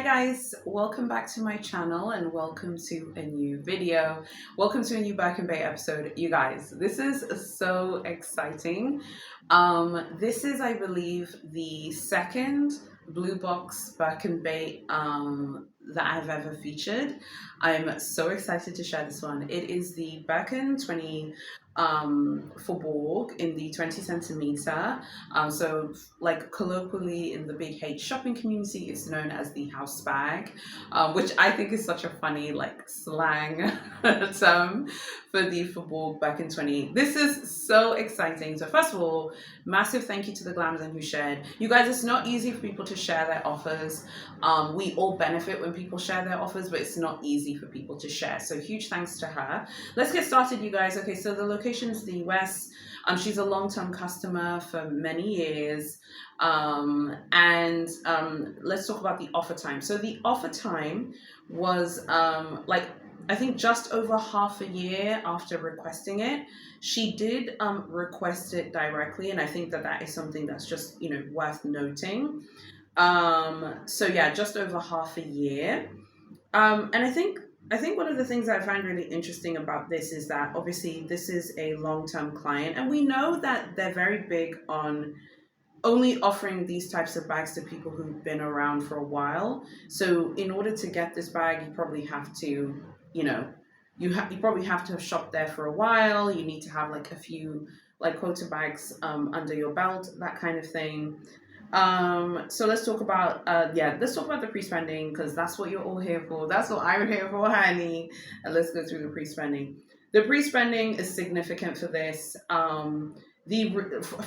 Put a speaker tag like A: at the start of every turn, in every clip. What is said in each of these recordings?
A: Hi guys, welcome back to my channel and welcome to a new video. Welcome to a new Birkin Bay episode. You guys, this is so exciting. This is, I believe, the second blue box Birkin Bay that I've ever featured. I'm so excited to share this one. It is the Birkin 20 Faubourg in the 20 centimeter. So like colloquially in the big H shopping community, it's known as the house bag, which I think is such a funny like slang term for the Faubourg Birkin 20. This is so exciting. So first of all, massive thank you to the Glamazon who shared. You guys, it's not easy for people to share their offers. We all benefit when people share their offers, but it's not easy for people to share. So huge thanks to her. Let's get started, you guys. Okay, so the location is the US. She's a long-term customer for many years. Let's talk about the offer time. So the offer time was I think just over half a year after requesting it. She did request it directly, and I think that that is something that's just worth noting. So yeah, just over half a year. And I think one of the things I find really interesting about this is that obviously this is a long-term client, and we know that they're very big on only offering these types of bags to people who've been around for a while. So in order to get this bag, you probably have to, you probably have to have shopped there for a while. You need to have like a few like quota bags under your belt, that kind of thing. So let's talk about let's talk about the pre-spending, because that's what you're all here for. That's what I'm here for, honey. And let's go through the pre-spending. The pre-spending is significant for this.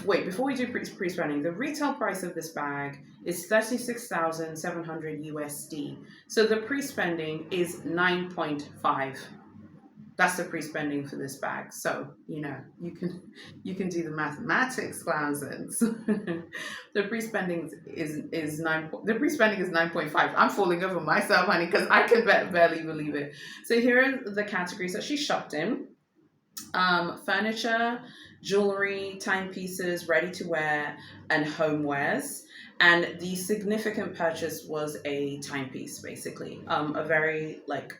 A: Wait, before we do pre-spending, the retail price of this bag is 36,700 USD. So the pre-spending is 9.5. That's the pre-spending for this bag. So you can do the mathematics, thousands. The pre-spending is 9.5. I'm falling over myself, honey, because I can barely believe it. So here are the categories that she shopped in: furniture, jewelry, timepieces, ready to wear, and homewares. And the significant purchase was a timepiece, basically, a very like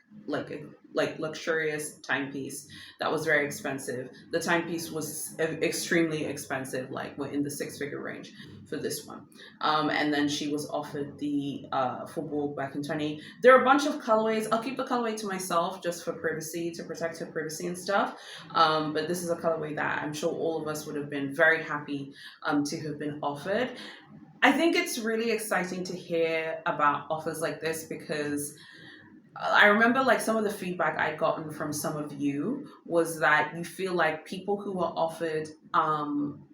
A: luxurious timepiece that was very expensive. The timepiece was extremely expensive, like we're in the six-figure range for this one. And then she was offered the Faubourg Birkin 20. There are a bunch of colorways. I'll keep the colorway to myself just for privacy, to protect her privacy and stuff. But this is a colorway that I'm sure all of us would have been very happy to have been offered. I think it's really exciting to hear about offers like this, because I remember like some of the feedback I'd gotten from some of you was that you feel like people who are offered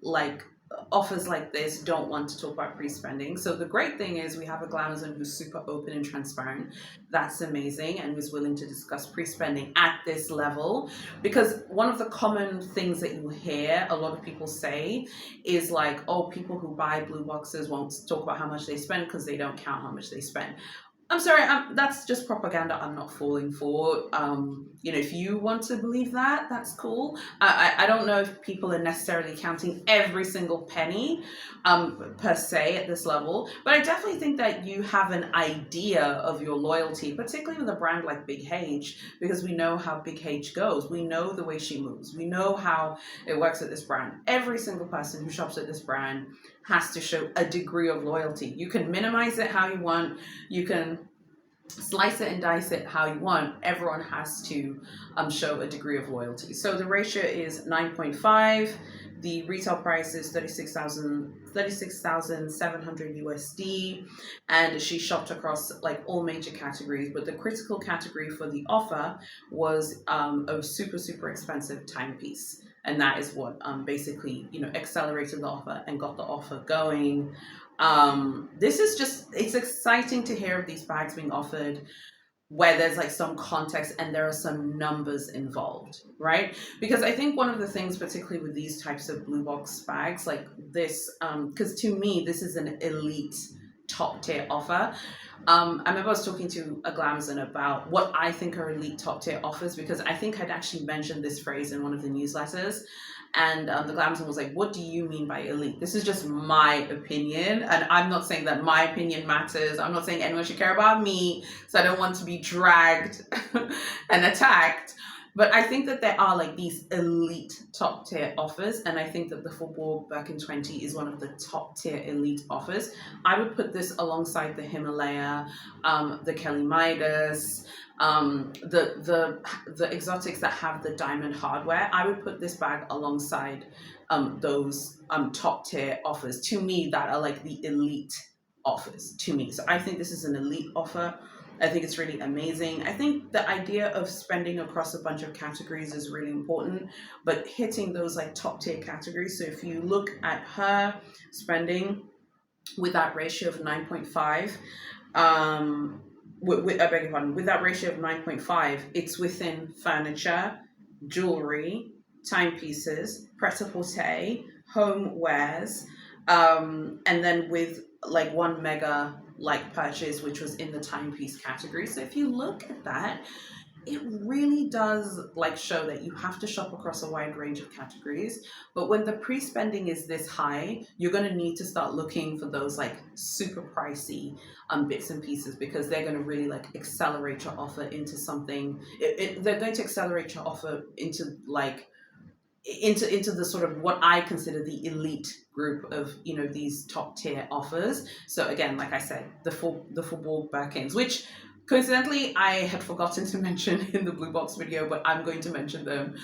A: like offers like this don't want to talk about pre-spending. So the great thing is we have a Glamazon who's super open and transparent. That's amazing, and who's willing to discuss pre-spending at this level. Because one of the common things that you hear a lot of people say is like, oh, people who buy blue boxes won't talk about how much they spend because they don't count how much they spend. I'm sorry, that's just propaganda I'm not falling for. If you want to believe that, that's cool. I don't know if people are necessarily counting every single penny per se at this level, but I definitely think that you have an idea of your loyalty, particularly with a brand like Big H, because we know how Big H goes. We know the way she moves. We know how it works at this brand. Every single person who shops at this brand has to show a degree of loyalty. You can minimize it how you want. You can slice it and dice it how you want. Everyone has to show a degree of loyalty. So the ratio is 9.5. The retail price is 36,700 USD, and she shopped across like all major categories. But the critical category for the offer was a super expensive timepiece. And that is what basically, accelerated the offer and got the offer going. It's exciting to hear of these bags being offered where there's like some context and there are some numbers involved, right? Because I think one of the things, particularly with these types of blue box bags like this, because to me, this is an elite top tier offer. I remember I was talking to a Glamazon about what I think are elite top tier offers, because I think I'd actually mentioned this phrase in one of the newsletters. And the Glamson was like, what do you mean by elite? This is just my opinion. And I'm not saying that my opinion matters. I'm not saying anyone should care about me. So I don't want to be dragged and attacked. But I think that there are like these elite top tier offers. And I think that the Faubourg Birkin 20 is one of the top tier elite offers. I would put this alongside the Himalaya, the Kelly Midas, the exotics that have the diamond hardware. I would put this bag alongside those top tier offers, to me, that are like the elite offers to me. So I think this is an elite offer. I think it's really amazing. I think the idea of spending across a bunch of categories is really important, but hitting those like top tier categories. So if you look at her spending with that ratio of 9.5, I beg your pardon, with that ratio of 9.5, it's within furniture, jewelry, timepieces, pret-a-porter, home wares, and then with like one mega like purchase, which was in the timepiece category. So if you look at that, it really does like show that you have to shop across a wide range of categories. But when the pre-spending is this high, you're going to need to start looking for those like super pricey bits and pieces, because they're going to really like accelerate your offer into something. They're going to accelerate your offer into like into the sort of what I consider the elite group of, you know, these top tier offers. So again, like I said, the Faubourg Birkins, which coincidentally I had forgotten to mention in the blue box video, but I'm going to mention them.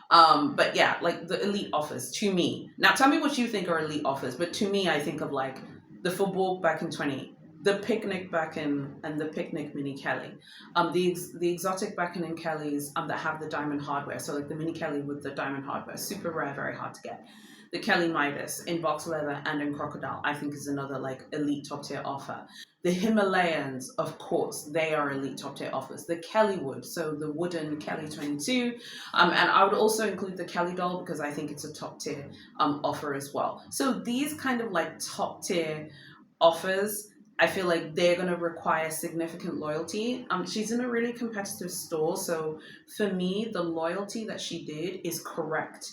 A: But yeah, like the elite offers to me. Now tell me what you think are elite offers, but to me I think of like the Faubourg Birkin 20, the Picnic Birkin, and the Picnic Mini Kelly. The exotic Birkin and Kellys that have the diamond hardware. So like the Mini Kelly with the diamond hardware, super rare, very hard to get. The Kelly Midas in box leather and in crocodile, I think is another like elite top tier offer. The Himalayans, of course, they are elite top tier offers. The Kelly wood, so the wooden Kelly 22, and I would also include the Kelly doll because I think it's a top tier offer as well. So these kind of like top tier offers, I feel like they're going to require significant loyalty. She's in a really competitive store, so for me, the loyalty that she did is correct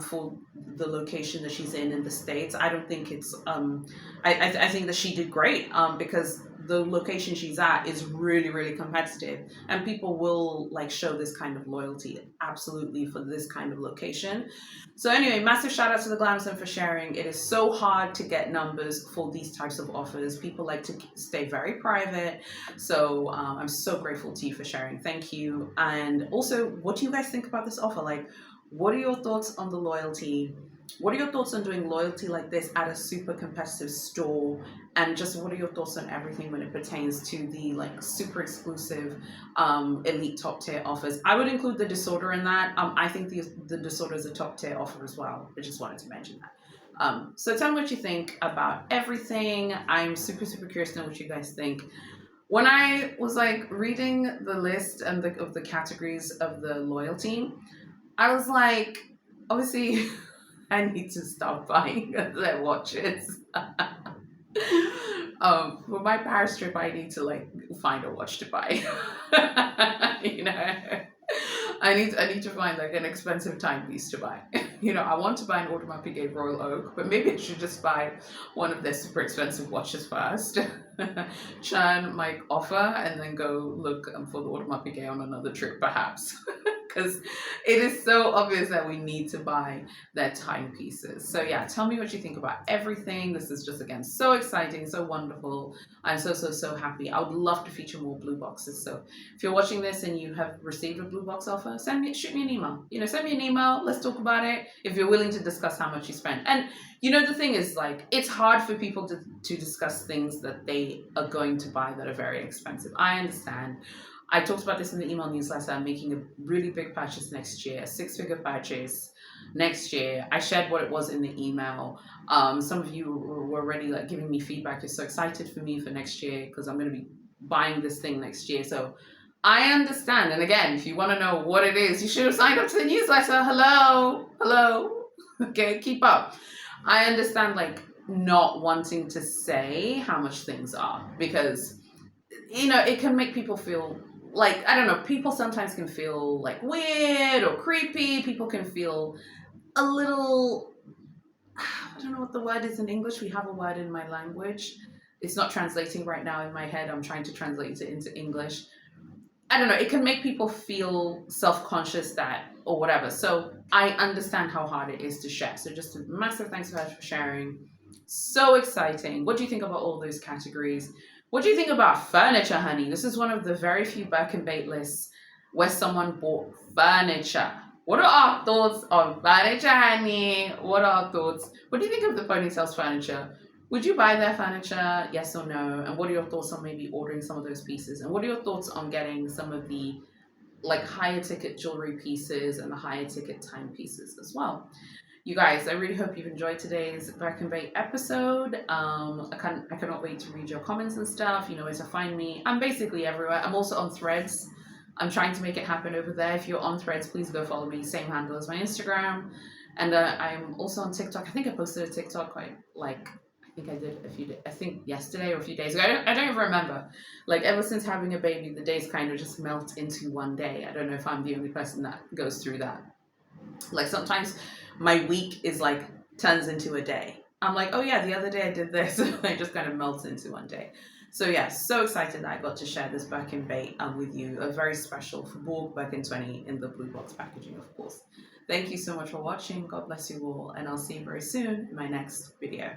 A: for the location that she's in the States. I don't think it's. I think that she did great because the location she's at is really, really competitive, and people will like show this kind of loyalty absolutely for this kind of location. So anyway, massive shout out to the Glamson for sharing. It is so hard to get numbers for these types of offers. People like to stay very private. So I'm so grateful to you for sharing. Thank you. And also, what do you guys think about this offer? Like, what are your thoughts on the loyalty? What are your thoughts on doing loyalty like this at a super competitive store? And just what are your thoughts on everything when it pertains to the like super exclusive elite top tier offers? I would include the disorder in that. I think the disorder is a top tier offer as well. I just wanted to mention that. So tell me what you think about everything. I'm super, super curious to know what you guys think. When I was like reading the list and of the categories of the loyalty, I was like, obviously, I need to stop buying their watches. For my Paris trip, I need to like find a watch to buy. You know, I need to find like an expensive timepiece to buy. You know, I want to buy an Audemars Piguet Royal Oak, but maybe I should just buy one of their super expensive watches first. Churn my offer and then go look for the Audemars Piguet on another trip, perhaps. Because it is so obvious that we need to buy their timepieces. So yeah, tell me what you think about everything. This is just, again, so exciting, so wonderful. I'm so, so, so happy. I would love to feature more blue boxes. So if you're watching this and you have received a blue box offer, shoot me an email. You know, send me an email. Let's talk about it. If you're willing to discuss how much you spent. And you know, the thing is, like, it's hard for people to discuss things that they are going to buy that are very expensive. I understand. I talked about this in the email newsletter. I'm making a really big purchase next year, a 6-figure purchase next year. I shared what it was in the email. Some of you were already like giving me feedback. You're so excited for me for next year because I'm going to be buying this thing next year. So I understand. And again, if you want to know what it is, you should have signed up to the newsletter. Hello. Okay, keep up. I understand like not wanting to say how much things are because, you know, it can make people feel like, I don't know, people sometimes can feel like weird or creepy. People can feel a little, I don't know what the word is in English. We have a word in my language. It's not translating right now in my head. I'm trying to translate it into English. I don't know, it can make people feel self conscious that, or whatever. So I understand how hard it is to share. So just a massive thanks for sharing. So exciting. What do you think about all those categories? What do you think about furniture, honey? This is one of the very few Birkin bait lists where someone bought furniture. What are our thoughts on furniture, honey? What are our thoughts? What do you think of the ponytails furniture? Would you buy their furniture? Yes or no? And what are your thoughts on maybe ordering some of those pieces? And what are your thoughts on getting some of the like higher ticket jewelry pieces and the higher ticket timepieces as well? You guys, I really hope you've enjoyed today's Back and Bake episode. I cannot wait to read your comments and stuff. You know where to find me. I'm basically everywhere. I'm also on Threads. I'm trying to make it happen over there. If you're on Threads, please go follow me. Same handle as my Instagram. And I'm also on TikTok. I think I posted a TikTok quite like I think I did a few days. I think yesterday or a few days ago. I don't even remember. Like ever since having a baby, the days kind of just melt into one day. I don't know if I'm the only person that goes through that. Like sometimes my week is like turns into a day. I'm like, oh yeah, the other day I did this. It just kind of melts into one day. So yeah, so excited that I got to share this Birkin bait with you. A very special Faubourg Birkin 20 in the blue box packaging, of course. Thank you so much for watching. God bless you all, and I'll see you very soon in my next video.